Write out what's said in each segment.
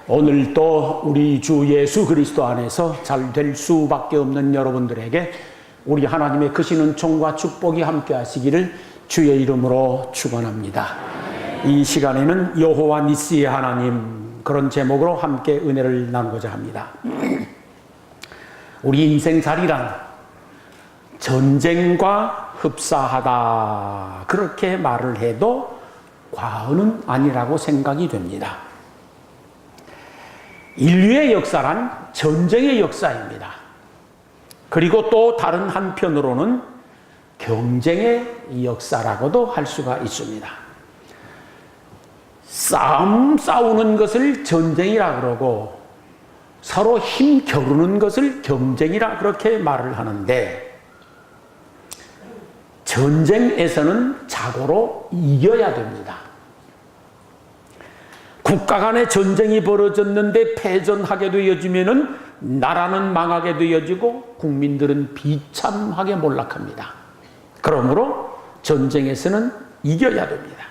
오늘도 우리 주 예수 그리스도 안에서 잘 될 수밖에 없는 여러분들에게 우리 하나님의 크신 은총과 축복이 함께 하시기를 주의 이름으로 축원합니다. 이 시간에는 여호와 니시의 하나님, 그런 제목으로 함께 은혜를 나누고자 합니다. 우리 인생살이란 전쟁과 흡사하다, 그렇게 말을 해도 과언은 아니라고 생각이 됩니다. 인류의 역사란 전쟁의 역사입니다. 그리고 또 다른 한편으로는 경쟁의 역사라고도 할 수가 있습니다. 싸우는 것을 전쟁이라 그러고 서로 힘 겨루는 것을 경쟁이라 그렇게 말을 하는데, 전쟁에서는 자고로 이겨야 됩니다. 국가 간의 전쟁이 벌어졌는데 패전하게 되어지면은 나라는 망하게 되어지고 국민들은 비참하게 몰락합니다. 그러므로 전쟁에서는 이겨야 됩니다.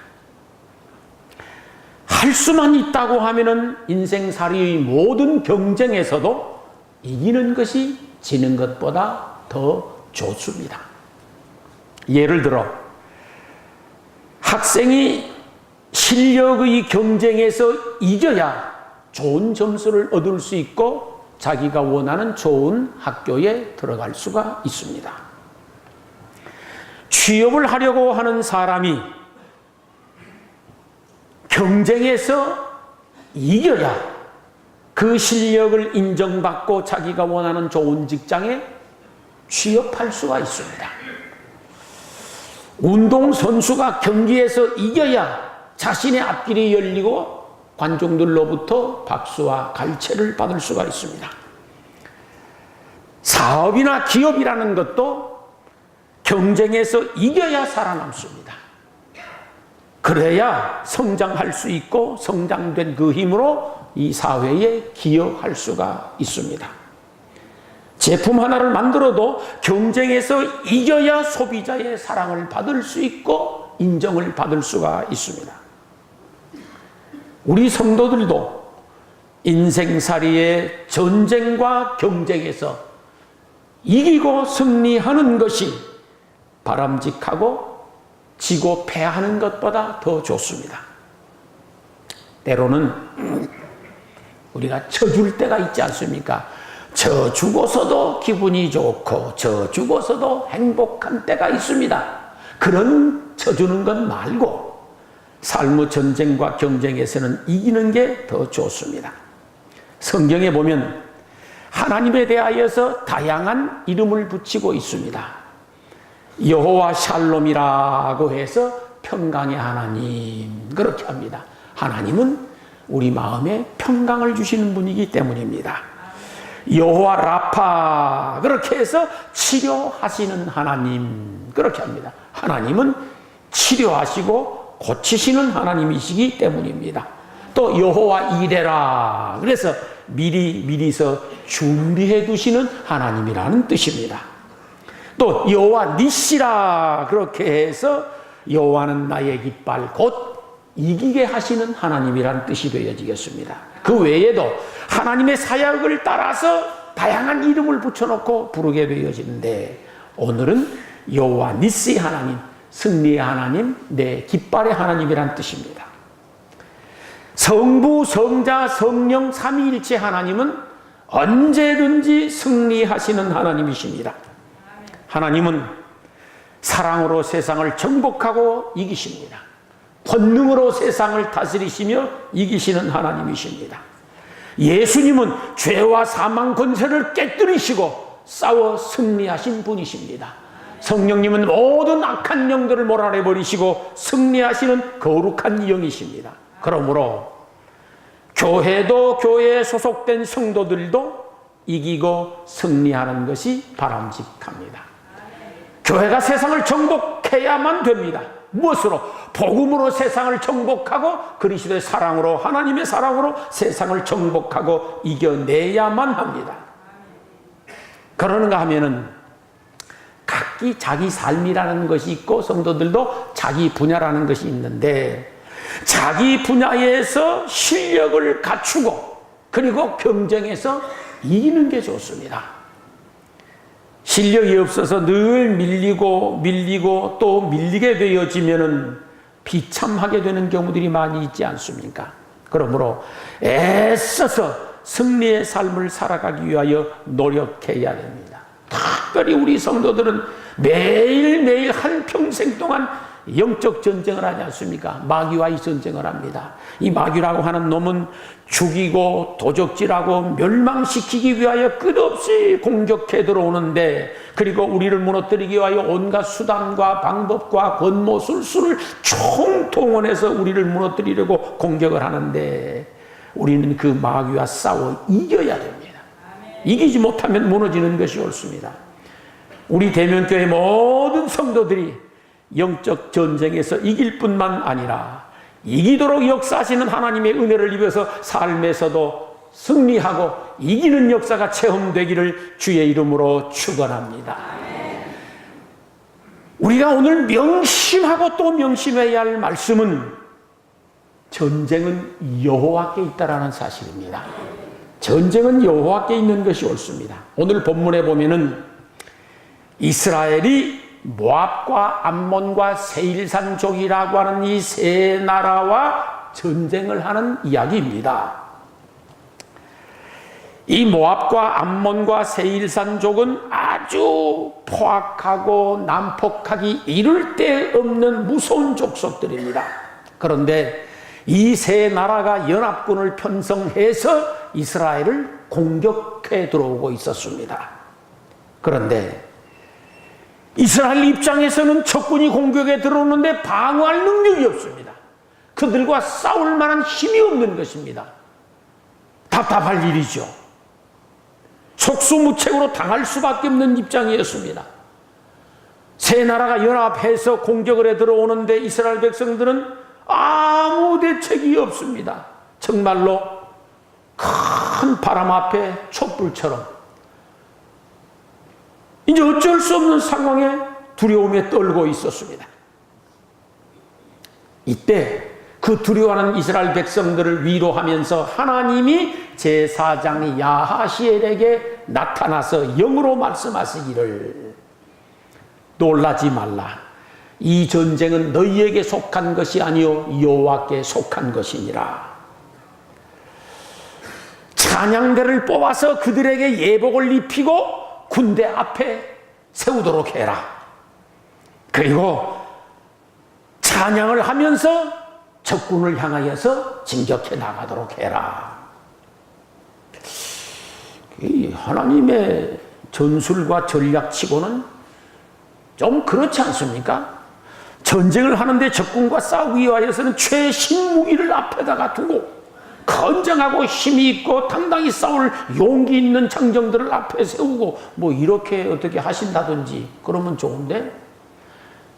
할 수만 있다고 하면은 인생살이의 모든 경쟁에서도 이기는 것이 지는 것보다 더 좋습니다. 예를 들어 학생이 실력의 경쟁에서 이겨야 좋은 점수를 얻을 수 있고 자기가 원하는 좋은 학교에 들어갈 수가 있습니다. 취업을 하려고 하는 사람이 경쟁에서 이겨야 그 실력을 인정받고 자기가 원하는 좋은 직장에 취업할 수가 있습니다. 운동선수가 경기에서 이겨야 자신의 앞길이 열리고 관중들로부터 박수와 갈채를 받을 수가 있습니다. 사업이나 기업이라는 것도 경쟁에서 이겨야 살아남습니다. 그래야 성장할 수 있고 성장된 그 힘으로 이 사회에 기여할 수가 있습니다. 제품 하나를 만들어도 경쟁에서 이겨야 소비자의 사랑을 받을 수 있고 인정을 받을 수가 있습니다. 우리 성도들도 인생살이의 전쟁과 경쟁에서 이기고 승리하는 것이 바람직하고 지고 패하는 것보다 더 좋습니다. 때로는 우리가 져줄 때가 있지 않습니까? 져 주고서도 기분이 좋고 져 주고서도 행복한 때가 있습니다. 그런 져주는 것 말고 삶의 전쟁과 경쟁에서는 이기는 게 더 좋습니다. 성경에 보면 하나님에 대하여서 다양한 이름을 붙이고 있습니다. 여호와 샬롬이라고 해서 평강의 하나님, 그렇게 합니다. 하나님은 우리 마음에 평강을 주시는 분이기 때문입니다. 여호와 라파, 그렇게 해서 치료하시는 하나님, 그렇게 합니다. 하나님은 치료하시고 고치시는 하나님이시기 때문입니다. 또 여호와 이레라, 그래서 미리서 준비해 두시는 하나님이라는 뜻입니다. 또 여호와 니시라, 그렇게 해서 여호와는 나의 깃발, 곧 이기게 하시는 하나님이라는 뜻이 되어지겠습니다. 그 외에도 하나님의 사역을 따라서 다양한 이름을 붙여놓고 부르게 되어지는데, 오늘은 여호와 니시 하나님, 승리의 하나님, 내 깃발의 하나님이란 뜻입니다. 성부, 성자, 성령 삼위일체 하나님은 언제든지 승리하시는 하나님이십니다. 하나님은 사랑으로 세상을 정복하고 이기십니다. 권능으로 세상을 다스리시며 이기시는 하나님이십니다. 예수님은 죄와 사망 권세를 깨뜨리시고 싸워 승리하신 분이십니다. 성령님은 모든 악한 영들을 몰아내버리시고 승리하시는 거룩한 영이십니다. 그러므로 교회도 교회에 소속된 성도들도 이기고 승리하는 것이 바람직합니다. 교회가 세상을 정복해야만 됩니다. 무엇으로? 복음으로 세상을 정복하고 그리스도의 사랑으로, 하나님의 사랑으로 세상을 정복하고 이겨내야만 합니다. 그러는가 하면은 각기 자기 삶이라는 것이 있고 성도들도 자기 분야라는 것이 있는데, 자기 분야에서 실력을 갖추고 그리고 경쟁에서 이기는 게 좋습니다. 실력이 없어서 늘 밀리고 또 밀리게 되어지면은 비참하게 되는 경우들이 많이 있지 않습니까? 그러므로 애써서 승리의 삶을 살아가기 위하여 노력해야 됩니다. 특별히 우리 성도들은 매일매일 한평생 동안 영적 전쟁을 하지 않습니까? 마귀와의 전쟁을 합니다. 이 마귀라고 하는 놈은 죽이고 도적질하고 멸망시키기 위하여 끝없이 공격해 들어오는데, 그리고 우리를 무너뜨리기 위하여 온갖 수단과 방법과 권모술수를 총동원해서 우리를 무너뜨리려고 공격을 하는데, 우리는 그 마귀와 싸워 이겨야 됩니다. 이기지 못하면 무너지는 것이 옳습니다. 우리 대면교회 모든 성도들이 영적 전쟁에서 이길 뿐만 아니라 이기도록 역사하시는 하나님의 은혜를 입어서 삶에서도 승리하고 이기는 역사가 체험되기를 주의 이름으로 축원합니다. 우리가 오늘 명심하고 또 명심해야 할 말씀은 전쟁은 여호와께 있다라는 사실입니다. 전쟁은 여호와께 있는 것이 옳습니다. 오늘 본문에 보면은 이스라엘이 모압과 암몬과 세일산족이라고 하는 이 세 나라와 전쟁을 하는 이야기입니다. 이 모압과 암몬과 세일산족은 아주 포악하고 난폭하기 이를 데 없는 무서운 족속들입니다. 그런데 이 세 나라가 연합군을 편성해서 이스라엘을 공격해 들어오고 있었습니다. 그런데 이스라엘 입장에서는 적군이 공격에 들어오는데 방어할 능력이 없습니다. 그들과 싸울 만한 힘이 없는 것입니다. 답답할 일이죠. 속수무책으로 당할 수밖에 없는 입장이었습니다. 세 나라가 연합해서 공격을 해 들어오는데 이스라엘 백성들은 아무 대책이 없습니다. 정말로 큰 바람 앞에 촛불처럼 이제 어쩔 수 없는 상황에 두려움에 떨고 있었습니다. 이때 그 두려워하는 이스라엘 백성들을 위로하면서 하나님이 제사장 야하시엘에게 나타나서 영으로 말씀하시기를 놀라지 말라. 이 전쟁은 너희에게 속한 것이 아니요 여호와께 속한 것이니라. 찬양대를 뽑아서 그들에게 예복을 입히고 군대 앞에 세우도록 해라. 그리고 찬양을 하면서 적군을 향하여서 진격해 나가도록 해라. 하나님의 전술과 전략치고는 좀 그렇지 않습니까? 전쟁을 하는데 적군과 싸우기 위하여서는 최신 무기를 앞에다가 두고 건장하고 힘이 있고 당당히 싸울 용기 있는 장정들을 앞에 세우고 뭐 이렇게 어떻게 하신다든지 그러면 좋은데,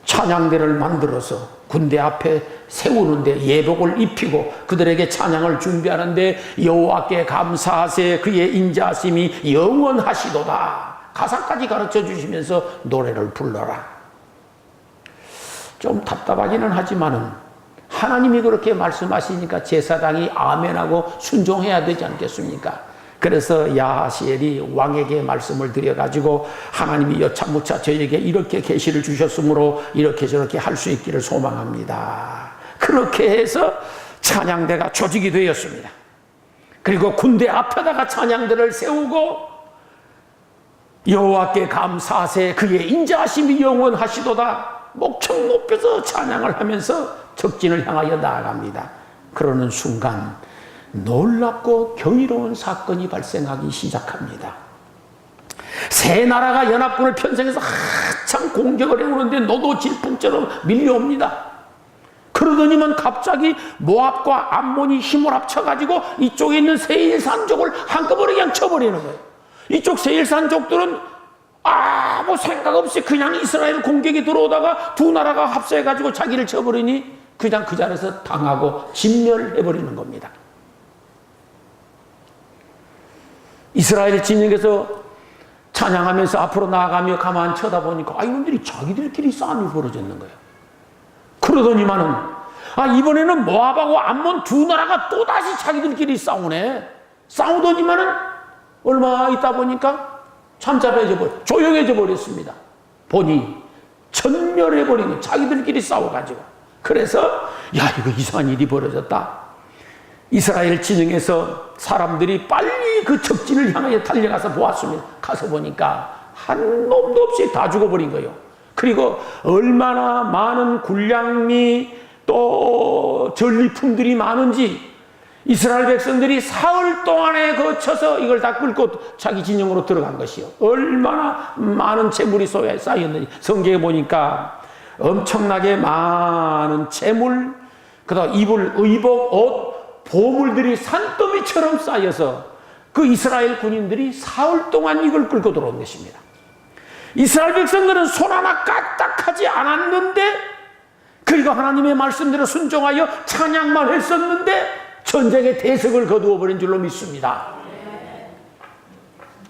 찬양대를 만들어서 군대 앞에 세우는데 예복을 입히고 그들에게 찬양을 준비하는데 여호와께 감사하세 그의 인자하심이 영원하시도다 가사까지 가르쳐 주시면서 노래를 불러라. 좀 답답하기는 하지만은 하나님이 그렇게 말씀하시니까 제사장이 아멘하고 순종해야 되지 않겠습니까? 그래서 야하시엘이 왕에게 말씀을 드려가지고 하나님이 여차무차 저에게 이렇게 계시를 주셨으므로 이렇게 저렇게 할 수 있기를 소망합니다. 그렇게 해서 찬양대가 조직이 되었습니다. 그리고 군대 앞에다가 찬양대를 세우고 여호와께 감사하세 그의 인자하심이 영원하시도다 목청 높여서 찬양을 하면서 적진을 향하여 나아갑니다. 그러는 순간 놀랍고 경이로운 사건이 발생하기 시작합니다. 세 나라가 연합군을 편성해서 한참 공격을 해오는데 노도질풍처럼 밀려옵니다. 그러더니만 갑자기 모압과 암몬이 힘을 합쳐가지고 이쪽에 있는 세일산족을 한꺼번에 그냥 쳐버리는 거예요. 이쪽 세일산족들은 아무 생각 없이 그냥 이스라엘 공격이 들어오다가 두 나라가 합세해가지고 자기를 쳐버리니 그냥 그 자리에서 당하고 진멸해버리는 겁니다. 이스라엘 진영에서 찬양하면서 앞으로 나아가며 가만히 쳐다보니까 이놈들이 자기들끼리 싸움이 벌어졌는 거예요. 그러더니만은 이번에는 모압하고 암몬 두 나라가 또다시 자기들끼리 싸우네. 싸우더니만은 얼마 있다 보니까 조용해져 버렸습니다. 보니 전멸해버리는 자기들끼리 싸워가지고. 그래서 야, 이거 이상한 일이 벌어졌다. 이스라엘 진영에서 사람들이 빨리 그 적진을 향해 달려가서 보았습니다. 가서 보니까 한 놈도 없이 다 죽어버린 거예요. 그리고 얼마나 많은 군량미 또 전리품들이 많은지 이스라엘 백성들이 사흘 동안에 거쳐서 이걸 다 끌고 자기 진영으로 들어간 것이요. 얼마나 많은 재물이 쌓였는지 성경에 보니까 엄청나게 많은 재물, 그다음 이불, 의복, 옷, 보물들이 산더미처럼 쌓여서 그 이스라엘 군인들이 사흘 동안 이걸 끌고 들어온 것입니다. 이스라엘 백성들은 손 하나 까딱하지 않았는데, 그리고 하나님의 말씀대로 순종하여 찬양만 했었는데 전쟁의 대석을 거두어 버린 줄로 믿습니다.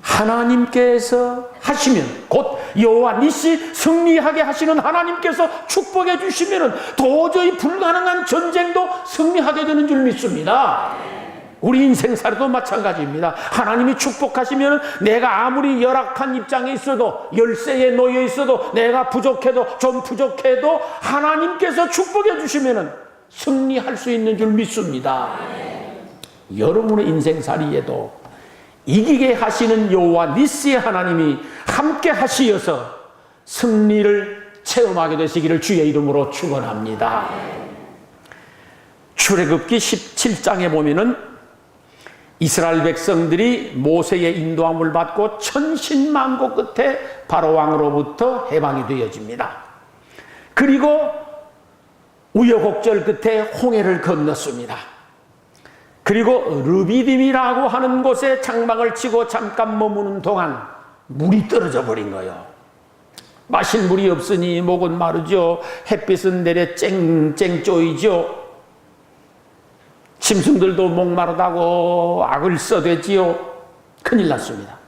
하나님께서 하시면, 곧 여호와 니시 승리하게 하시는 하나님께서 축복해 주시면 도저히 불가능한 전쟁도 승리하게 되는 줄 믿습니다. 우리 인생살이도 마찬가지입니다. 하나님이 축복하시면 내가 아무리 열악한 입장에 있어도, 열세에 놓여 있어도, 내가 좀 부족해도 하나님께서 축복해 주시면 승리할 수 있는 줄 믿습니다. 여러분의 인생살이에도 이기게 하시는 여호와 니시의 하나님이 함께 하시어서 승리를 체험하게 되시기를 주의 이름으로 축원합니다. 출애굽기 17장에 보면은 이스라엘 백성들이 모세의 인도함을 받고 천신만고 끝에 바로 왕으로부터 해방이 되어집니다. 그리고 우여곡절 끝에 홍해를 건넜습니다. 그리고 르비딤이라고 하는 곳에 장막을 치고 잠깐 머무는 동안 물이 떨어져 버린 거예요. 마실 물이 없으니 목은 마르죠. 햇빛은 내려 쨍쨍 쪼이죠. 짐승들도 목마르다고 악을 써대지요. 큰일 났습니다.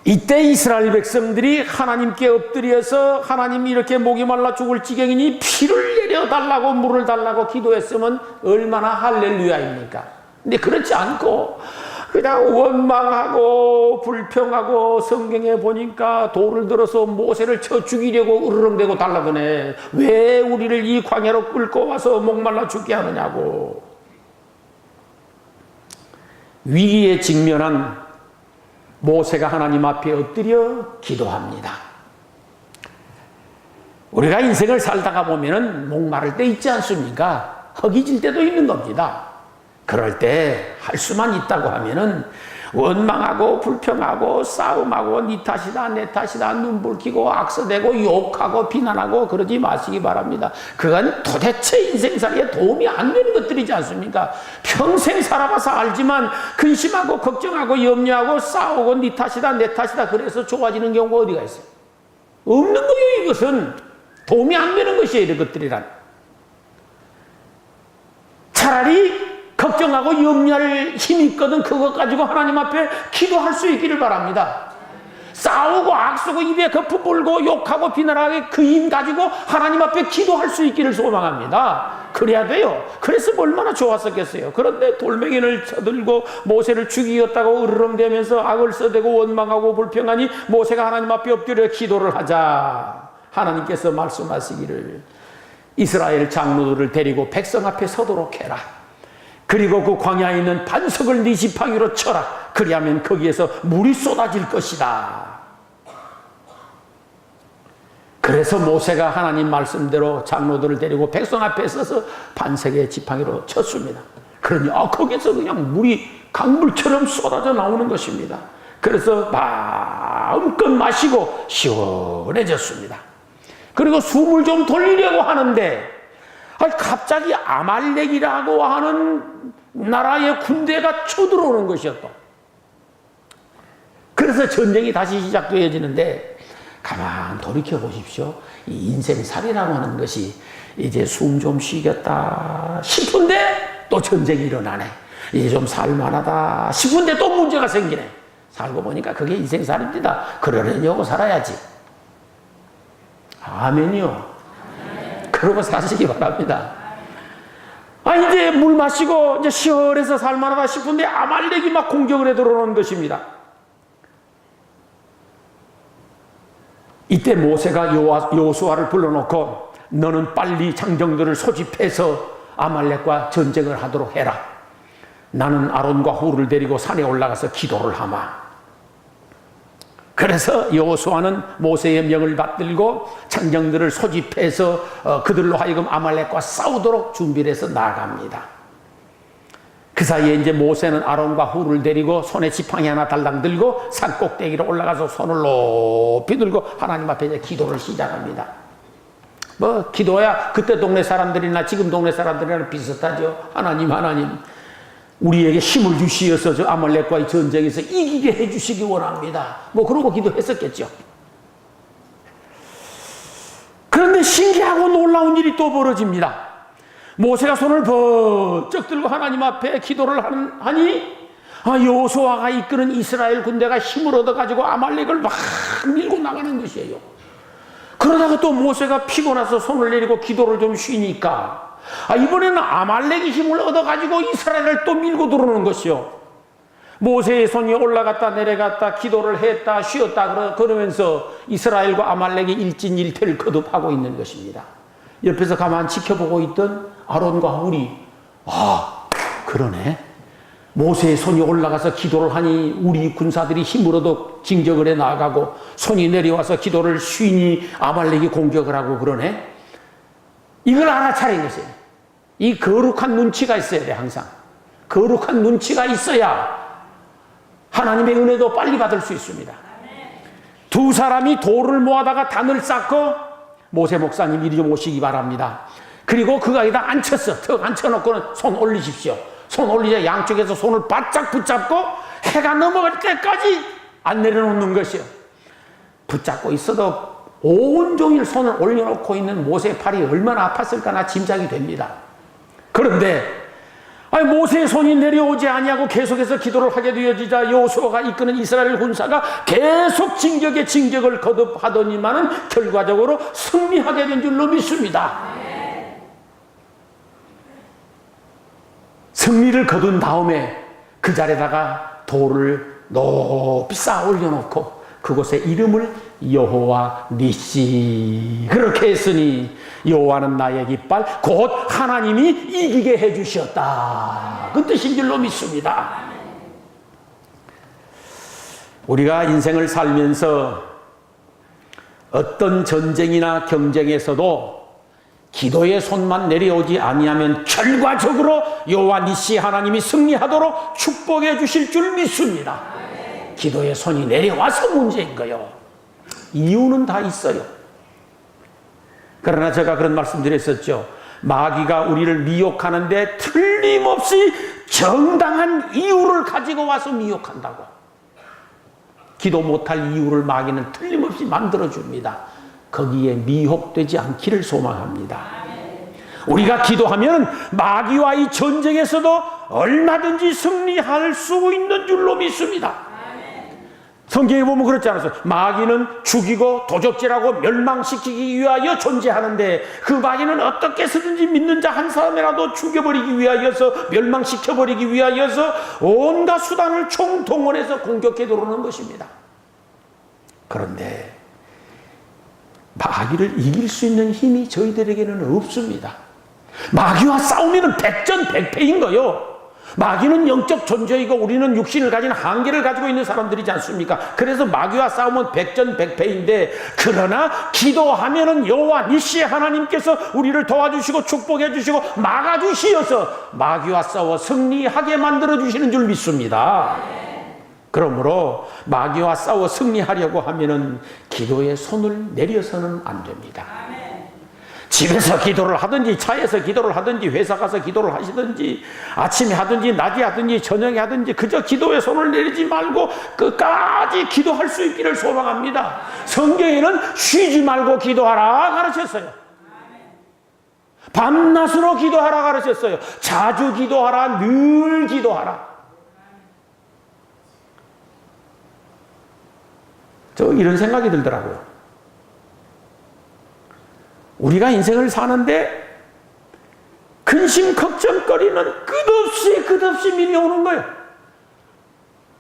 이때 이스라엘 백성들이 하나님께 엎드려서 하나님이 이렇게 목이 말라 죽을 지경이니 피를 내려달라고 물을 달라고 기도했으면 얼마나 할렐루야입니까? 근데 그렇지 않고 그냥 원망하고 불평하고, 성경에 보니까 돌을 들어서 모세를 쳐 죽이려고 으르렁대고 달라드네. 왜 우리를 이 광야로 끌고 와서 목말라 죽게 하느냐고. 위기에 직면한 모세가 하나님 앞에 엎드려 기도합니다. 우리가 인생을 살다가 보면은 목마를 때 있지 않습니까? 허기질 때도 있는 겁니다. 그럴 때 할 수만 있다고 하면은 원망하고 불평하고 싸움하고 네 탓이다 내 탓이다 눈물 끼고 악서대고 욕하고 비난하고 그러지 마시기 바랍니다. 그건 도대체 인생살이에 도움이 안 되는 것들이지 않습니까? 평생 살아봐서 알지만 근심하고 걱정하고 염려하고 싸우고 네 탓이다 내 탓이다 그래서 좋아지는 경우가 어디가 있어요? 없는 거예요. 이것은 도움이 안 되는 것이에요. 이런 것들이란. 차라리 걱정하고 염려할 힘이 있거든 그것 가지고 하나님 앞에 기도할 수 있기를 바랍니다. 싸우고 악쓰고 입에 거품 불고 욕하고 비난하게 그 힘 가지고 하나님 앞에 기도할 수 있기를 소망합니다. 그래야 돼요. 그래서 얼마나 좋았었겠어요. 그런데 돌멩이를 쳐들고 모세를 죽이겠다고 으르렁대면서 악을 써대고 원망하고 불평하니 모세가 하나님 앞에 엎드려 기도를 하자 하나님께서 말씀하시기를 이스라엘 장로들을 데리고 백성 앞에 서도록 해라. 그리고 그 광야에 있는 반석을 네 지팡이로 쳐라. 그리하면 거기에서 물이 쏟아질 것이다. 그래서 모세가 하나님 말씀대로 장로들을 데리고 백성 앞에 서서 반석의 지팡이로 쳤습니다. 그러니 거기서 그냥 물이 강물처럼 쏟아져 나오는 것입니다. 그래서 마음껏 마시고 시원해졌습니다. 그리고 숨을 좀 돌리려고 하는데 갑자기 아말렉이라고 하는 나라의 군대가 쳐들어오는 것이었다. 그래서 전쟁이 다시 시작되어지는데 가만 돌이켜 보십시오. 이 인생살이라고 하는 것이 이제 숨 좀 쉬겠다 싶은데 또 전쟁이 일어나네. 이제 좀 살만하다 싶은데 또 문제가 생기네. 살고 보니까 그게 인생살입니다. 그러려고 살아야지. 아멘이요. 그러고 사시기 바랍니다. 이제 이제 물 마시고 이제 시원해서 살만하다 싶은데 아말렉이 막 공격을 해 들어오는 것입니다. 이때 모세가 여호수아를 불러놓고 너는 빨리 장정들을 소집해서 아말렉과 전쟁을 하도록 해라. 나는 아론과 훌을 데리고 산에 올라가서 기도를 하마. 그래서 여호수아는 모세의 명을 받들고 장정들을 소집해서 그들로 하여금 아말렉과 싸우도록 준비를 해서 나아갑니다. 그 사이에 이제 모세는 아론과 훌을 데리고 손에 지팡이 하나 달랑 들고 산 꼭대기로 올라가서 손을 높이 들고 하나님 앞에 이제 기도를 시작합니다. 뭐 기도야 그때 동네 사람들이나 지금 동네 사람들이랑 비슷하죠. 하나님 우리에게 힘을 주시어서 저 아말렉과의 전쟁에서 이기게 해주시기 원합니다. 뭐 그러고 기도했었겠죠. 그런데 신기하고 놀라운 일이 또 벌어집니다. 모세가 손을 번쩍 들고 하나님 앞에 기도를 하니 여호수아가 이끄는 이스라엘 군대가 힘을 얻어가지고 아말렉을 막 밀고 나가는 것이에요. 그러다가 또 모세가 피곤해서 손을 내리고 기도를 좀 쉬니까 이번에는 아말렉이 힘을 얻어가지고 이스라엘을 또 밀고 들어오는 것이요. 모세의 손이 올라갔다 내려갔다 기도를 했다 쉬었다 그러면서 이스라엘과 아말렉이 일진일퇴를 거듭하고 있는 것입니다. 옆에서 가만 지켜보고 있던 아론과 훌이 그러네. 모세의 손이 올라가서 기도를 하니 우리 군사들이 힘을 얻어 진격을 해 나가고 손이 내려와서 기도를 쉬니 아말렉이 공격을 하고 그러네. 이걸 알아차린 것이에요. 이 거룩한 눈치가 있어야 돼. 항상 거룩한 눈치가 있어야 하나님의 은혜도 빨리 받을 수 있습니다. 두 사람이 돌을 모아다가 단을 쌓고 모세 목사님 이리 좀 오시기 바랍니다. 그리고 그 가에다 앉혔어. 턱 앉혀놓고는 손 올리십시오. 손 올리자 양쪽에서 손을 바짝 붙잡고 해가 넘어갈 때까지 안 내려놓는 것이요. 붙잡고 있어도 온종일 손을 올려놓고 있는 모세의 팔이 얼마나 아팠을까나 짐작이 됩니다. 그런데 모세의 손이 내려오지 아니하고 계속해서 기도를 하게 되어지자 여호수아가 이끄는 이스라엘 군사가 계속 진격을 거듭하더니만은 결과적으로 승리하게 된 줄로 믿습니다. 승리를 거둔 다음에 그 자리에다가 돌을 높이 쌓아 올려놓고 그곳에 이름을 여호와 니시 그렇게 했으니 여호와는 나의 깃발 곧 하나님이 이기게 해주셨다 그 뜻인 줄로 믿습니다. 우리가 인생을 살면서 어떤 전쟁이나 경쟁에서도 기도의 손만 내려오지 아니하면 결과적으로 여호와 니시 하나님이 승리하도록 축복해 주실 줄 믿습니다. 기도의 손이 내려와서 문제인 거요. 이유는 다 있어요. 그러나 제가 그런 말씀 드렸었죠. 마귀가 우리를 미혹하는데 틀림없이 정당한 이유를 가지고 와서 미혹한다고. 기도 못할 이유를 마귀는 틀림없이 만들어줍니다. 거기에 미혹되지 않기를 소망합니다. 우리가 기도하면 마귀와의 전쟁에서도 얼마든지 승리할 수 있는 줄로 믿습니다. 성경에 보면 그렇지 않았어요. 마귀는 죽이고 도적질하고 멸망시키기 위하여 존재하는데 그 마귀는 어떻게 해서든지 믿는 자 한 사람이라도 죽여버리기 위하여서 멸망시켜버리기 위하여서 온갖 수단을 총동원해서 공격해 들어오는 것입니다. 그런데 마귀를 이길 수 있는 힘이 저희들에게는 없습니다. 마귀와 싸우면 백전백패인 거요. 마귀는 영적 존재이고 우리는 육신을 가진 한계를 가지고 있는 사람들이지 않습니까? 그래서 마귀와 싸우면 백전백패인데 그러나 기도하면은 여호와 니시 하나님께서 우리를 도와주시고 축복해 주시고 막아주시어서 마귀와 싸워 승리하게 만들어 주시는 줄 믿습니다. 그러므로 마귀와 싸워 승리하려고 하면은 기도에 손을 내려서는 안 됩니다. 집에서 기도를 하든지 차에서 기도를 하든지 회사 가서 기도를 하시든지 아침에 하든지 낮에 하든지 저녁에 하든지 그저 기도에 손을 내리지 말고 끝까지 기도할 수 있기를 소망합니다. 성경에는 쉬지 말고 기도하라 가르쳤어요. 밤낮으로 기도하라 가르쳤어요. 자주 기도하라, 늘 기도하라. 저 이런 생각이 들더라고요. 우리가 인생을 사는데 근심 걱정거리는 끝없이 밀려오는 거예요.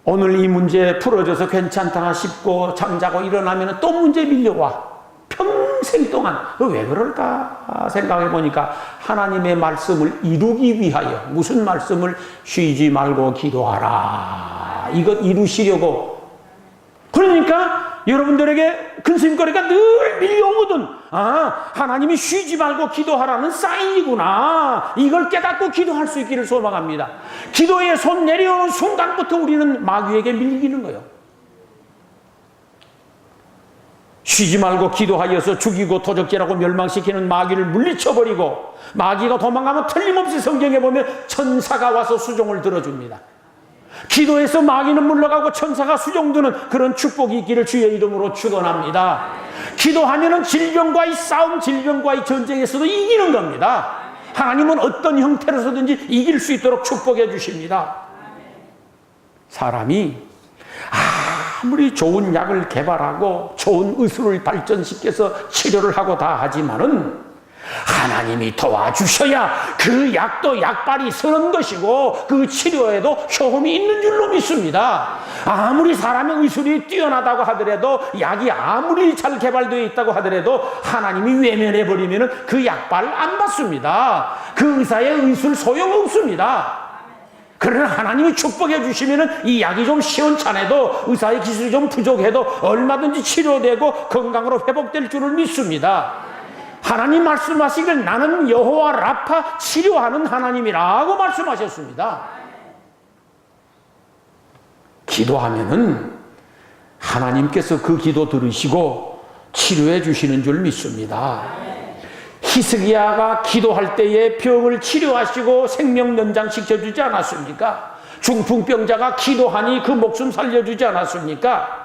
오늘 이 문제 풀어져서 괜찮다 싶고 잠자고 일어나면 또 문제 밀려와. 평생 동안 왜 그럴까 생각해 보니까 하나님의 말씀을 이루기 위하여, 무슨 말씀을? 쉬지 말고 기도하라. 이것 이루시려고. 그러니까 여러분들에게 근심거리가 늘 밀려오거든. 하나님이 쉬지 말고 기도하라는 사인이구나. 이걸 깨닫고 기도할 수 있기를 소망합니다. 기도에 손 내려오는 순간부터 우리는 마귀에게 밀리는 거예요. 쉬지 말고 기도하여서 죽이고 도적질하고 멸망시키는 마귀를 물리쳐버리고, 마귀가 도망가면 틀림없이 성경에 보면 천사가 와서 수종을 들어줍니다. 기도에서 마귀는 물러가고 천사가 수종드는 그런 축복이 있기를 주의 이름으로 축원합니다. 기도하면은 질병과의 싸움, 질병과의 전쟁에서도 이기는 겁니다. 하나님은 어떤 형태로서든지 이길 수 있도록 축복해 주십니다. 사람이 아무리 좋은 약을 개발하고 좋은 의술을 발전시켜서 치료를 하고 다 하지만은 하나님이 도와주셔야 그 약도 약발이 서는 것이고 그 치료에도 효험이 있는 줄로 믿습니다. 아무리 사람의 의술이 뛰어나다고 하더라도, 약이 아무리 잘 개발되어 있다고 하더라도 하나님이 외면해버리면 그 약발 안 받습니다. 그 의사의 의술 소용없습니다. 그러나 하나님이 축복해 주시면 이 약이 좀 시원찮아도, 의사의 기술이 좀 부족해도 얼마든지 치료되고 건강으로 회복될 줄을 믿습니다. 하나님 말씀하시길 나는 여호와 라파, 치료하는 하나님이라고 말씀하셨습니다. 기도하면은 하나님께서 그 기도 들으시고 치료해 주시는 줄 믿습니다. 히스기야가 기도할 때에 병을 치료하시고 생명 연장시켜주지 않았습니까? 중풍병자가 기도하니 그 목숨 살려주지 않았습니까?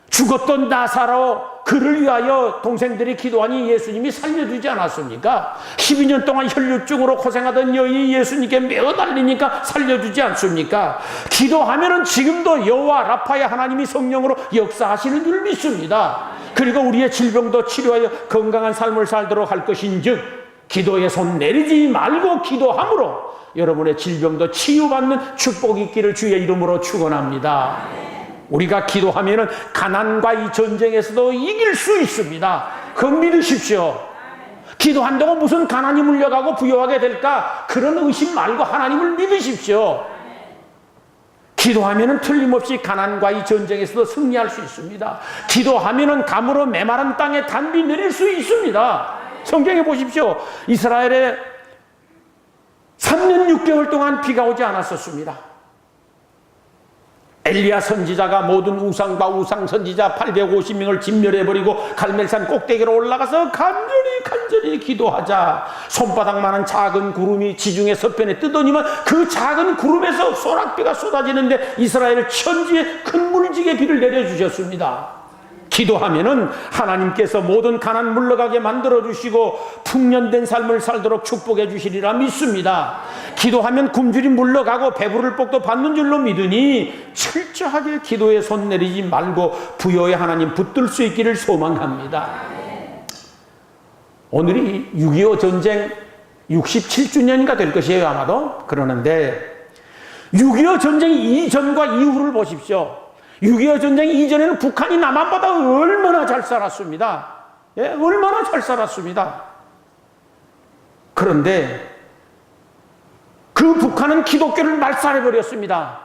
죽었던 나사로, 그를 위하여 동생들이 기도하니 예수님이 살려주지 않았습니까? 12년 동안 혈류증으로 고생하던 여인이 예수님께 매어 달리니까 살려주지 않습니까? 기도하면은 지금도 여호와 라파의 하나님이 성령으로 역사하시는 줄 믿습니다. 그리고 우리의 질병도 치료하여 건강한 삶을 살도록 할 것인즉, 기도에 손 내리지 말고 기도함으로 여러분의 질병도 치유받는 축복이 있기를 주의 이름으로 축원합니다. 우리가 기도하면은 가난과 이 전쟁에서도 이길 수 있습니다. 그건 믿으십시오. 기도한다고 무슨 가난이 물려가고 부여하게 될까? 그런 의심 말고 하나님을 믿으십시오. 기도하면은 틀림없이 가난과 이 전쟁에서도 승리할 수 있습니다. 기도하면은 감으로 메마른 땅에 단비 내릴 수 있습니다. 성경에 보십시오. 이스라엘에 3년 6개월 동안 비가 오지 않았었습니다. 엘리야 선지자가 모든 우상과 우상 선지자 850명을 진멸해버리고 갈멜산 꼭대기로 올라가서 간절히 기도하자 손바닥만한 작은 구름이 지중해 서편에 뜨더니만 그 작은 구름에서 소낙비가 쏟아지는데 이스라엘 천지에 큰 물지개 비를 내려주셨습니다. 기도하면은 하나님께서 모든 가난 물러가게 만들어주시고 풍년된 삶을 살도록 축복해 주시리라 믿습니다. 기도하면 굶주리 물러가고 배부를 복도 받는 줄로 믿으니 철저하게 기도에 손 내리지 말고 부여의 하나님 붙들 수 있기를 소망합니다. 오늘이 6.25 전쟁 67주년인가 될 것이에요, 아마도. 그러는데 6.25 전쟁 이전과 이후를 보십시오. 6.25 전쟁 이전에는 북한이 남한보다 얼마나 잘 살았습니다. 예, 얼마나 잘 살았습니다. 그런데 그 북한은 기독교를 말살해버렸습니다.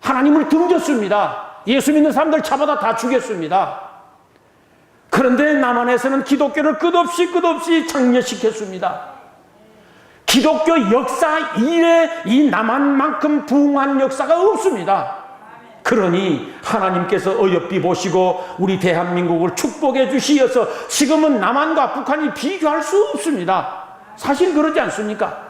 하나님을 등졌습니다. 예수 믿는 사람들 잡아다 다 죽였습니다. 그런데 남한에서는 기독교를 끝없이 장려시켰습니다. 기독교 역사 이래 이 남한만큼 부흥한 역사가 없습니다. 그러니 하나님께서 어여삐 보시고 우리 대한민국을 축복해 주시어서 지금은 남한과 북한이 비교할 수 없습니다. 사실 그러지 않습니까?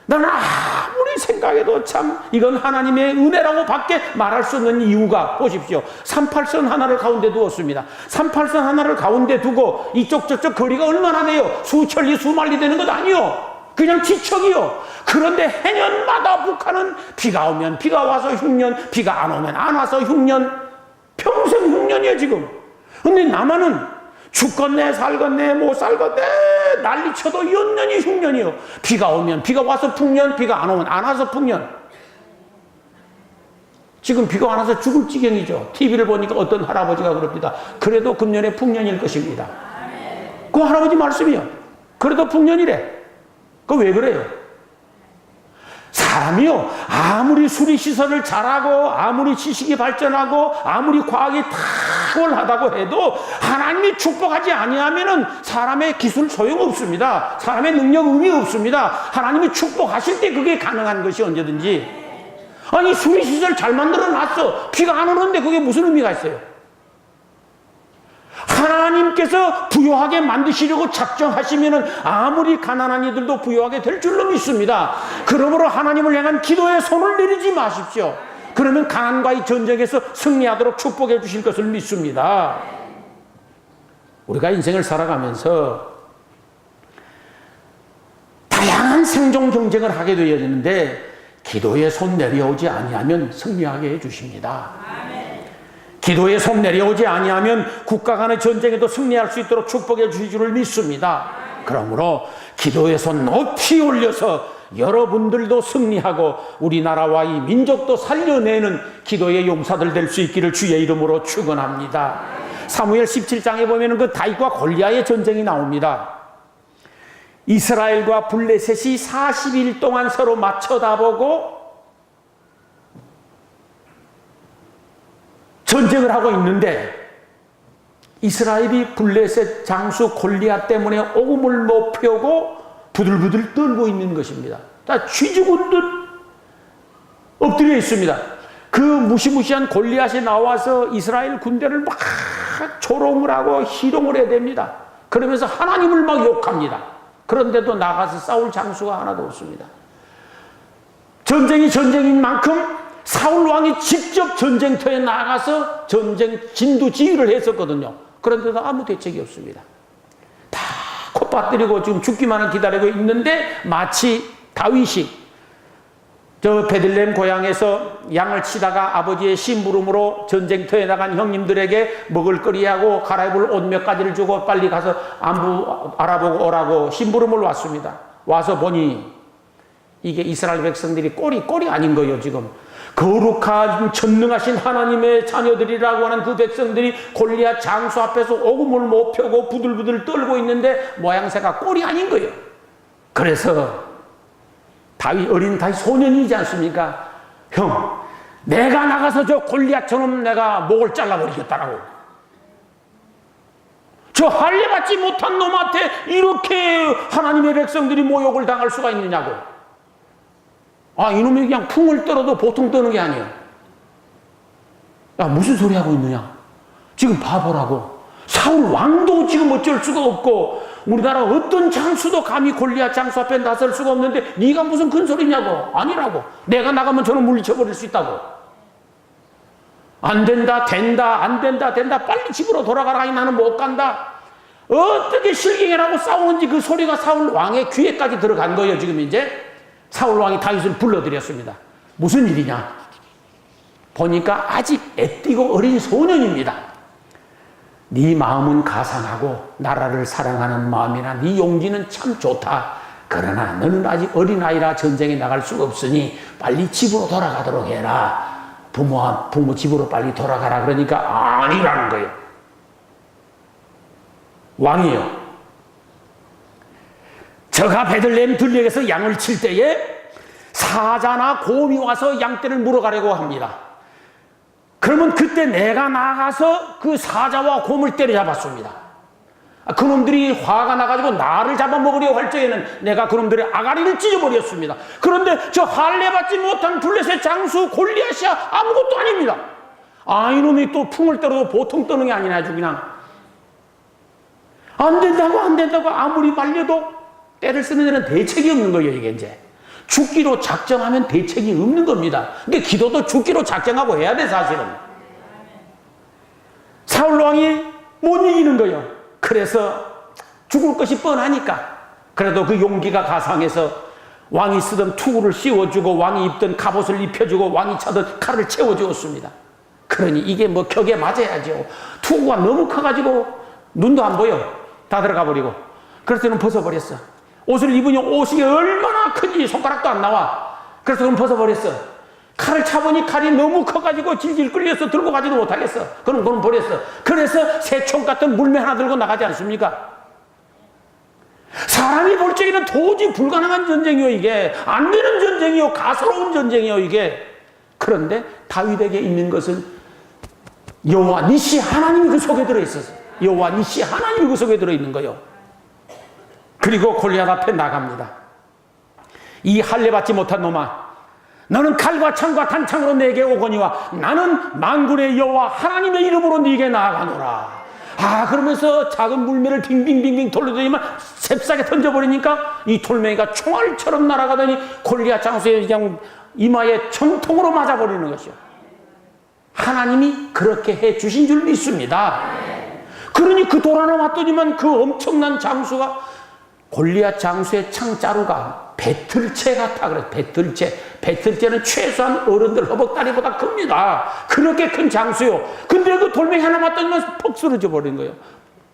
나는 아무리 생각해도 참 이건 하나님의 은혜라고 밖에 말할 수 없는 이유가, 보십시오. 38선 하나를 가운데 두었습니다. 38선 하나를 가운데 두고 이쪽 저쪽 거리가 얼마나 돼요? 수천리 수만리 되는 것 아니요. 그냥 지척이요. 그런데 해년마다 북한은 비가 오면 비가 와서 흉년, 비가 안 오면 안 와서 흉년, 평생 흉년이에요 지금. 근데 남한은 죽겠네 살겠네 못 살겠네 난리쳐도 연년이 흉년이요. 비가 오면 비가 와서 풍년, 비가 안 오면 안 와서 풍년. 지금 비가 안 와서 죽을 지경이죠. TV를 보니까 어떤 할아버지가 그럽니다. 그래도 금년에 풍년일 것입니다. 그 할아버지 말씀이요. 그래도 풍년이래. 그 왜 그래요? 사람이요, 아무리 수리시설을 잘하고 아무리 지식이 발전하고 아무리 과학이 탁월하다고 해도 하나님이 축복하지 아니하면은 사람의 기술 소용없습니다. 사람의 능력 의미 없습니다. 하나님이 축복하실 때 그게 가능한 것이 언제든지. 아니 수리시설 잘 만들어 놨어. 비가 안 오는데 그게 무슨 의미가 있어요? 하나님께서 부유하게 만드시려고 작정하시면은 아무리 가난한 이들도 부유하게 될 줄로 믿습니다. 그러므로 하나님을 향한 기도에 손을 내리지 마십시오. 그러면 가난과의 전쟁에서 승리하도록 축복해 주실 것을 믿습니다. 우리가 인생을 살아가면서 다양한 생존 경쟁을 하게 되어지는데 기도에 손 내려오지 아니하면 승리하게 해주십니다. 기도에 손 내려오지 아니하면 국가 간의 전쟁에도 승리할 수 있도록 축복해 주실 줄을 믿습니다. 그러므로 기도의 손 높이 올려서 여러분들도 승리하고 우리나라와 이 민족도 살려내는 기도의 용사들 될 수 있기를 주의 이름으로 축원합니다. 사무엘 17장에 보면 그 다윗과 골리앗의 전쟁이 나옵니다. 이스라엘과 블레셋이 40일 동안 서로 맞춰다보고 전쟁을 하고 있는데 이스라엘이 블레셋 장수 골리앗 때문에 오금을 못 펴고 부들부들 떨고 있는 것입니다. 다 쥐죽은 듯 엎드려 있습니다. 그 무시무시한 골리앗이 나와서 이스라엘 군대를 막 조롱을 하고 희롱을 해야 됩니다. 그러면서 하나님을 막 욕합니다. 그런데도 나가서 싸울 장수가 하나도 없습니다. 전쟁이 전쟁인 만큼 사울 왕이 직접 전쟁터에 나가서 전쟁 진두지휘를 했었거든요. 그런데도 아무 대책이 없습니다. 다 콧받들이고 지금 죽기만을 기다리고 있는데 마치 다윗이 저 베들레헴 고향에서 양을 치다가 아버지의 심부름으로 전쟁터에 나간 형님들에게 먹을거리하고 갈아입을 옷 몇 가지를 주고 빨리 가서 안부 알아보고 오라고 심부름을 왔습니다. 와서 보니 이게 이스라엘 백성들이 꼴이 아닌 거예요. 지금 거룩한 전능하신 하나님의 자녀들이라고 하는 그 백성들이 골리앗 장수 앞에서 오금을 못 펴고 부들부들 떨고 있는데 모양새가 꼴이 아닌 거예요. 그래서 어린 다윗 소년이지 않습니까? 형, 내가 나가서 저 골리앗처럼 내가 목을 잘라버리겠다라고. 저 할례받지 못한 놈한테 이렇게 하나님의 백성들이 모욕을 당할 수가 있느냐고. 아, 이놈이 그냥 풍을 떨어도 보통 떠는 게 아니에요. 야, 무슨 소리 하고 있느냐? 지금 바보라고. 사울 왕도 지금 어쩔 수가 없고 우리나라 어떤 장수도 감히 골리앗 장수 앞에 나설 수가 없는데 네가 무슨 큰 소리냐고. 아니라고. 내가 나가면 저는 물리쳐버릴 수 있다고. 안 된다, 된다, 안 된다, 된다. 빨리 집으로 돌아가라. 나는 못 간다. 어떻게 실갱이라고 싸우는지 그 소리가 사울 왕의 귀에까지 들어간 거예요. 지금 이제 사울 왕이 다윗을 불러들였습니다. 무슨 일이냐? 보니까 아직 애띠고 어린 소년입니다. 네 마음은 가상하고 나라를 사랑하는 마음이나 네 용기는 참 좋다. 그러나 너는 아직 어린아이라 전쟁에 나갈 수가 없으니 빨리 집으로 돌아가도록 해라. 부모 집으로 빨리 돌아가라. 그러니까 아니라는 거예요. 왕이요. 저가 베들레헴 들녘에서 양을 칠 때에 사자나 곰이 와서 양떼를 물어가려고 합니다. 그러면 그때 내가 나가서 그 사자와 곰을 때려잡았습니다. 그놈들이 화가 나가지고 나를 잡아먹으려고 할 적에는 내가 그놈들의 아가리를 찢어버렸습니다. 그런데 저 할례받지 못한 블레셋 장수 골리앗이야 아무것도 아닙니다. 아, 이놈이 또 풍을 떨어도 보통 떠는 게 아니라 아주 그냥 안 된다고 아무리 말려도 때를 쓰는 데는 대책이 없는 거예요. 이게 이제 죽기로 작정하면 대책이 없는 겁니다. 그러니까 기도도 죽기로 작정하고 해야 돼. 사실은 사울 왕이 못 이기는 거예요. 그래서 죽을 것이 뻔하니까 그래도 그 용기가 가상해서 왕이 쓰던 투구를 씌워주고 왕이 입던 갑옷을 입혀주고 왕이 차던 칼을 채워주었습니다. 그러니 이게 뭐 격에 맞아야죠. 투구가 너무 커가지고 눈도 안 보여. 다 들어가 버리고. 그래서 그는 벗어버렸어. 옷을 입으니 옷이 얼마나 큰지 손가락도 안 나와. 그래서 그는 벗어버렸어. 칼을 차보니 칼이 너무 커가지고 질질 끌려서 들고 가지도 못하겠어. 그는 버렸어. 그래서 새총 같은 물매 하나 들고 나가지 않습니까? 사람이 볼 적에는 도저히 불가능한 전쟁이요, 이게. 안 되는 전쟁이요, 가소로운 전쟁이요, 이게. 그런데 다윗에게 있는 것은 여호와 니시 하나님이 그 속에 들어있었어. 여호와 니시 하나님이 그 속에 들어있는 거요. 그리고 골리앗 앞에 나갑니다. 이 할례 받지 못한 놈아, 너는 칼과 창과 단창으로 내게 오거니와 나는 만군의 여호와 하나님의 이름으로 네게 나아가노라. 그러면서 작은 물매를 빙빙빙빙 돌려더니만 셉싸게 던져버리니까 이 돌멩이가 총알처럼 날아가더니 골리앗 장수의 그냥 이마에 정통으로 맞아버리는 것이요. 하나님이 그렇게 해 주신 줄 믿습니다. 그러니 그 돌아나 왔더니만 그 엄청난 장수가 골리앗 장수의 창자루가 배틀채 같아. 그래, 배틀채는 최소한 어른들 허벅다리보다 큽니다. 그렇게 큰 장수요. 근데 그 돌멩이 하나 맞더니만 퍽 쓰러져 버린 거예요.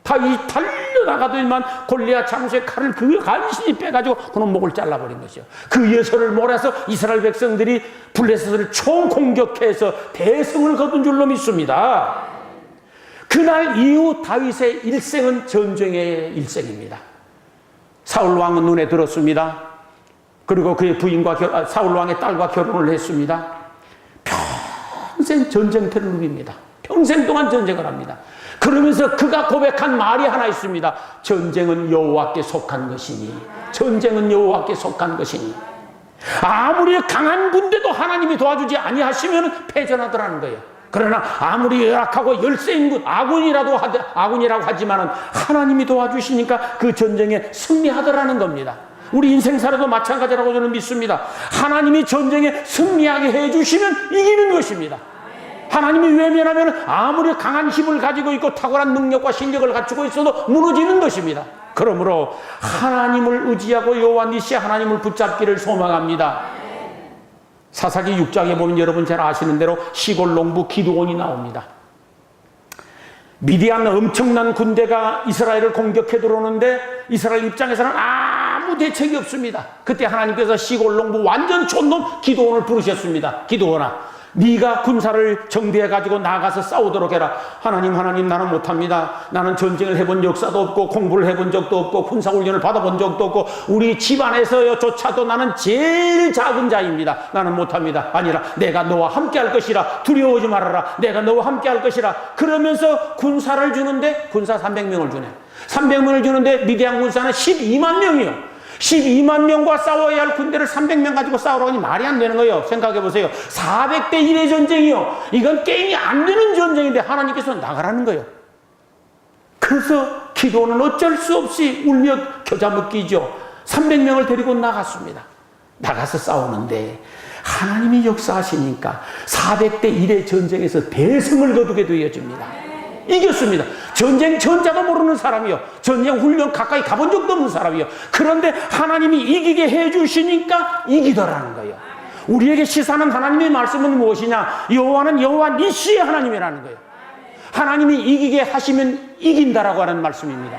다윗이 달려나가더니만 골리앗 장수의 칼을 그 간신히 빼가지고 그놈 목을 잘라버린 것이요. 그 예서를 몰아서 이스라엘 백성들이 블레셋을 총공격해서 대승을 거둔 줄로 믿습니다. 그날 이후 다윗의 일생은 전쟁의 일생입니다. 사울 왕은 눈에 들었습니다. 그리고 그의 부인과 사울 왕의 딸과 결혼을 했습니다. 평생 전쟁터를 누립니다. 평생 동안 전쟁을 합니다. 그러면서 그가 고백한 말이 하나 있습니다. 전쟁은 여호와께 속한 것이니, 전쟁은 여호와께 속한 것이니. 아무리 강한 군대도 하나님이 도와주지 아니하시면 패전하더라는 거예요. 그러나 아무리 열악하고 열세인 군 아군이라고 하지만은 하나님이 도와주시니까 그 전쟁에 승리하더라는 겁니다. 우리 인생사라도 마찬가지라고 저는 믿습니다. 하나님이 전쟁에 승리하게 해주시면 이기는 것입니다. 하나님이 외면하면 아무리 강한 힘을 가지고 있고 탁월한 능력과 실력을 갖추고 있어도 무너지는 것입니다. 그러므로 하나님을 의지하고 여호와 니시 하나님을 붙잡기를 소망합니다. 사사기 6장에 보면 여러분 잘 아시는 대로 시골 농부 기드온이 나옵니다. 미디안 엄청난 군대가 이스라엘을 공격해 들어오는데 이스라엘 입장에서는 아무 대책이 없습니다. 그때 하나님께서 시골 농부 완전 촌놈 기드온을 부르셨습니다. 기드온아, 네가 군사를 정비해가지고 나가서 싸우도록 해라. 하나님 나는 못합니다. 나는 전쟁을 해본 역사도 없고 공부를 해본 적도 없고 군사훈련을 받아본 적도 없고 우리 집안에서조차도 나는 제일 작은 자입니다. 나는 못합니다. 아니라 내가 너와 함께 할 것이라. 두려워하지 말아라. 내가 너와 함께 할 것이라. 그러면서 군사를 주는데 군사 300명을 주네. 300명을 주는데 미디안 군사는 12만 명이요. 12만 명과 싸워야 할 군대를 300명 가지고 싸우라고 하니 말이 안 되는 거예요. 생각해 보세요. 400대 1의 전쟁이요. 이건 게임이 안 되는 전쟁인데 하나님께서 나가라는 거예요. 그래서 기도는 어쩔 수 없이 울며 겨자 먹기죠. 300명을 데리고 나갔습니다. 나가서 싸우는데 하나님이 역사하시니까 400대 1의 전쟁에서 대승을 거두게 되어집니다. 이겼습니다. 전쟁 전자도 모르는 사람이요. 전쟁 훈련 가까이 가본 적도 없는 사람이요. 그런데 하나님이 이기게 해주시니까 이기더라는 거예요. 우리에게 시사하는 하나님의 말씀은 무엇이냐? 여호와는 여호와 니시의 하나님이라는 거예요. 하나님이 이기게 하시면 이긴다라고 하는 말씀입니다.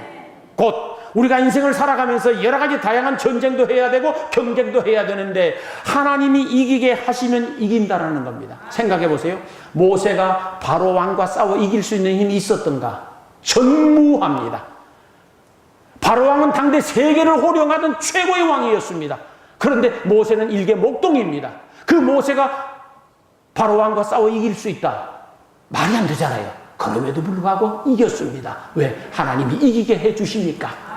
곧 우리가 인생을 살아가면서 여러 가지 다양한 전쟁도 해야 되고 경쟁도 해야 되는데 하나님이 이기게 하시면 이긴다라는 겁니다. 생각해 보세요. 모세가 바로 왕과 싸워 이길 수 있는 힘이 있었던가? 전무합니다. 바로 왕은 당대 세계를 호령하던 최고의 왕이었습니다. 그런데 모세는 일개 목동입니다. 그 모세가 바로 왕과 싸워 이길 수 있다? 말이 안 되잖아요. 그럼에도 불구하고 이겼습니다. 왜? 하나님이 이기게 해주시니까.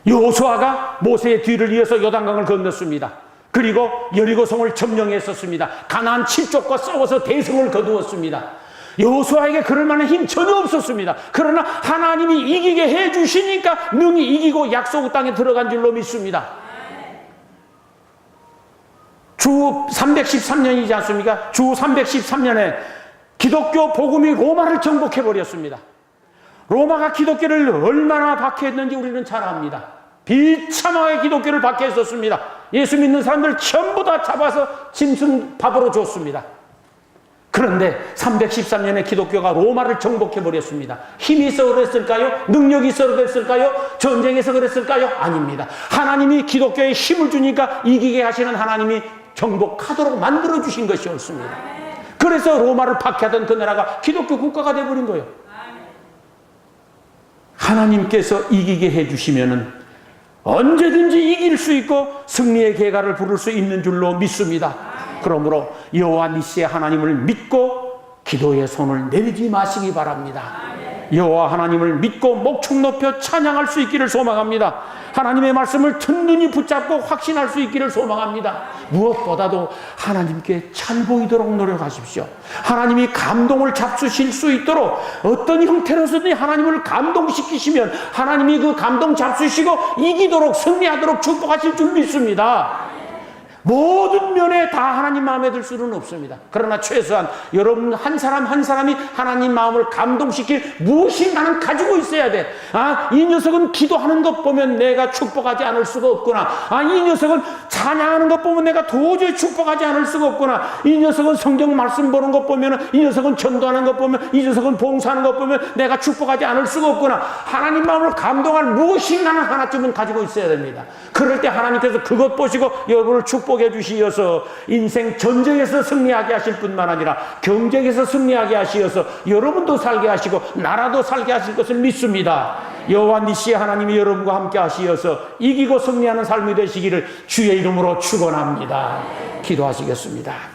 여호수아가 모세의 뒤를 이어서 요단강을 건넜습니다. 그리고 여리고성을 점령했었습니다. 가나안 7족과 싸워서 대승을 거두었습니다. 여호수아에게 그럴 만한 힘 전혀 없었습니다. 그러나 하나님이 이기게 해주시니까 능히 이기고 약속 땅에 들어간 줄로 믿습니다. 주 313년이지 않습니까? 주 313년에 기독교 복음이 로마를 정복해버렸습니다. 로마가 기독교를 얼마나 박해했는지 우리는 잘 압니다. 비참하게 기독교를 박해했었습니다. 예수 믿는 사람들 전부 다 잡아서 짐승 밥으로 줬습니다. 그런데 313년에 기독교가 로마를 정복해버렸습니다. 힘이 있어 그랬을까요? 능력이 있어 그랬을까요? 전쟁에서 그랬을까요? 아닙니다. 하나님이 기독교에 힘을 주니까 이기게 하시는 하나님이 정복하도록 만들어주신 것이었습니다. 그래서 로마를 박해하던 그 나라가 기독교 국가가 되어버린 거예요. 하나님께서 이기게 해주시면은 언제든지 이길 수 있고 승리의 계가를 부를 수 있는 줄로 믿습니다. 그러므로 여호와 니시의 하나님을 믿고 기도의 손을 내리지 마시기 바랍니다. 여호와 하나님을 믿고 목축 높여 찬양할 수 있기를 소망합니다. 하나님의 말씀을 든든히 붙잡고 확신할 수 있기를 소망합니다. 무엇보다도 하나님께 잘 보이도록 노력하십시오. 하나님이 감동을 잡수실 수 있도록 어떤 형태로서든 하나님을 감동시키시면 하나님이 그 감동 잡수시고 이기도록 승리하도록 축복하실 줄 믿습니다. 모든 면에 다 하나님 마음에 들 수는 없습니다. 그러나 최소한 여러분 한 사람 한 사람이 하나님 마음을 감동시킬 무엇인가는 가지고 있어야 돼. 이 녀석은 기도하는 것 보면 내가 축복하지 않을 수가 없구나. 이 녀석은 찬양하는 것 보면 내가 도저히 축복하지 않을 수가 없구나. 이 녀석은 성경 말씀 보는 것 보면, 이 녀석은 전도하는 것 보면, 이 녀석은 봉사하는 것 보면 내가 축복하지 않을 수가 없구나. 하나님 마음을 감동할 무엇인가는 하나쯤은 가지고 있어야 됩니다. 그럴 때 하나님께서 그것 보시고 여러분을 축복해 주시어서 인생 전쟁에서 승리하게 하실 뿐만 아니라 경쟁에서 승리하게 하시어서 여러분도 살게 하시고 나라도 살게 하실 것을 믿습니다. 여호와 니시의 하나님이 여러분과 함께 하시어서 이기고 승리하는 삶이 되시기를 주의 이름으로 축원합니다. 기도하시겠습니다.